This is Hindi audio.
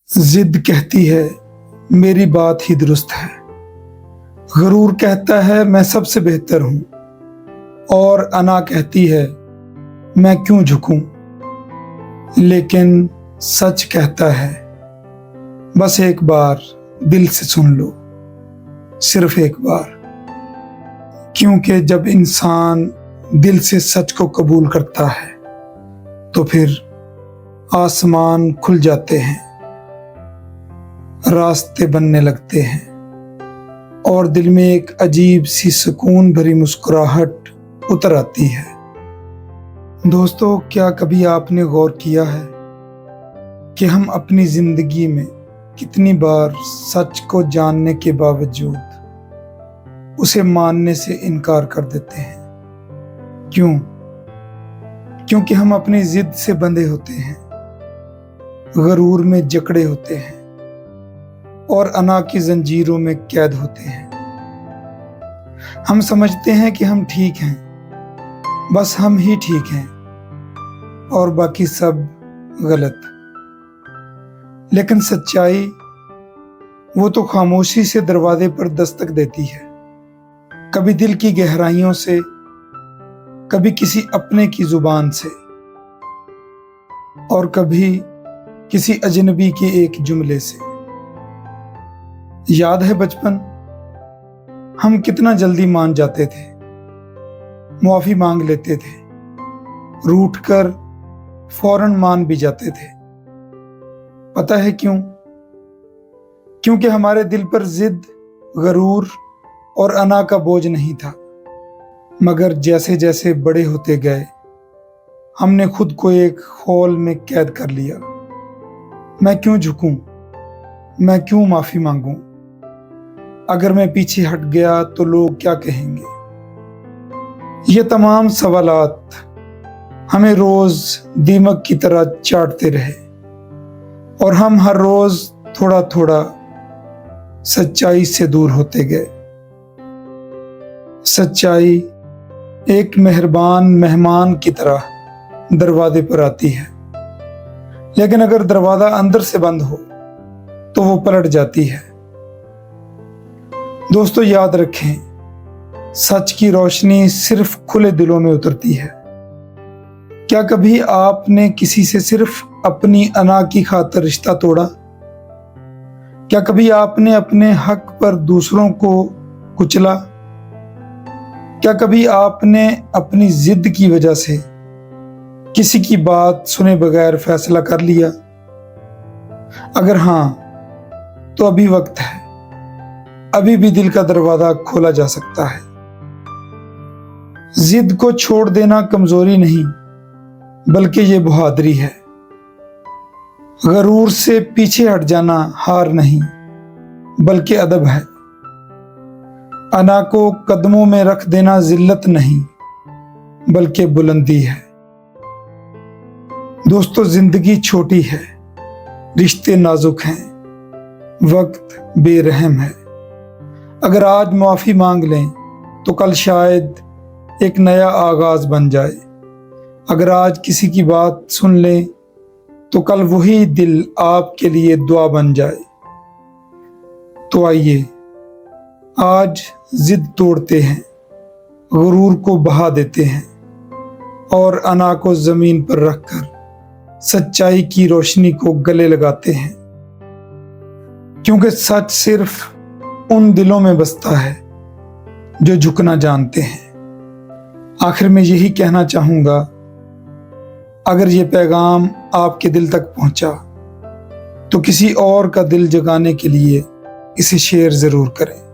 जिद कहती है मेरी बात ही दुरुस्त है। गरूर कहता है मैं सबसे बेहतर हूं और अना कहती है मैं क्यों झुकूं। लेकिन सच कहता है बस एक बार दिल से सुन लो, सिर्फ एक बार। क्योंकि जब इंसान दिल से सच को कबूल करता है तो फिर आसमान खुल जाते हैं, रास्ते बनने लगते हैं और दिल में एक अजीब सी सुकून भरी मुस्कुराहट उतर आती है। दोस्तों, क्या कभी आपने गौर किया है कि हम अपनी जिंदगी में कितनी बार सच को जानने के बावजूद उसे मानने से इनकार कर देते हैं? क्यों? क्योंकि हम अपनी जिद से बंधे होते हैं, गरूर में जकड़े होते हैं और अना की जंजीरों में कैद होते हैं। हम समझते हैं कि हम ठीक हैं, बस हम ही ठीक हैं और बाकी सब गलत। लेकिन सच्चाई वो तो खामोशी से दरवाजे पर दस्तक देती है, कभी दिल की गहराइयों से, कभी किसी अपने की जुबान से और कभी किसी अजनबी के एक जुमले से। याद है बचपन, हम कितना जल्दी मान जाते थे, मुआफी मांग लेते थे, रूठ कर फौरन मान भी जाते थे। पता है क्यों? क्योंकि हमारे दिल पर जिद, गरूर और अना का बोझ नहीं था। मगर जैसे जैसे बड़े होते गए हमने खुद को एक खौल में कैद कर लिया। मैं क्यों झुकूं? मैं क्यों माफी मांगूं? अगर मैं पीछे हट गया तो लोग क्या कहेंगे? ये तमाम सवालात हमें रोज दीमक की तरह चाटते रहे और हम हर रोज थोड़ा थोड़ा सच्चाई से दूर होते गए। सच्चाई एक मेहरबान मेहमान की तरह दरवाजे पर आती है, लेकिन अगर दरवाजा अंदर से बंद हो तो वो पलट जाती है। दोस्तों, याद रखें, सच की रोशनी सिर्फ खुले दिलों में उतरती है। क्या कभी आपने किसी से सिर्फ अपनी अना की खातिर रिश्ता तोड़ा? क्या कभी आपने अपने हक पर दूसरों को कुचला? क्या कभी आपने अपनी जिद की वजह से किसी की बात सुने बगैर फैसला कर लिया? अगर हां, तो अभी वक्त है, अभी भी दिल का दरवाजा खोला जा सकता है। जिद को छोड़ देना कमजोरी नहीं, बल्कि ये बहादुरी है। गरूर से पीछे हट जाना हार नहीं, बल्कि अदब है। अना को कदमों में रख देना जिल्लत नहीं, बल्कि बुलंदी है। दोस्तों, जिंदगी छोटी है, रिश्ते नाजुक हैं, वक्त बेरहम है। अगर आज माफी मांग लें तो कल शायद एक नया आगाज बन जाए। अगर आज किसी की बात सुन लें तो कल वही दिल आपके लिए दुआ बन जाए। तो आइए आज जिद तोड़ते हैं, गुरूर को बहा देते हैं और अना को जमीन पर रखकर सच्चाई की रोशनी को गले लगाते हैं। क्योंकि सच सिर्फ उन दिलों में बसता है जो झुकना जानते हैं। आखिर में यही कहना चाहूंगा, अगर ये पैगाम आपके दिल तक पहुंचा तो किसी और का दिल जगाने के लिए इसे शेयर जरूर करें।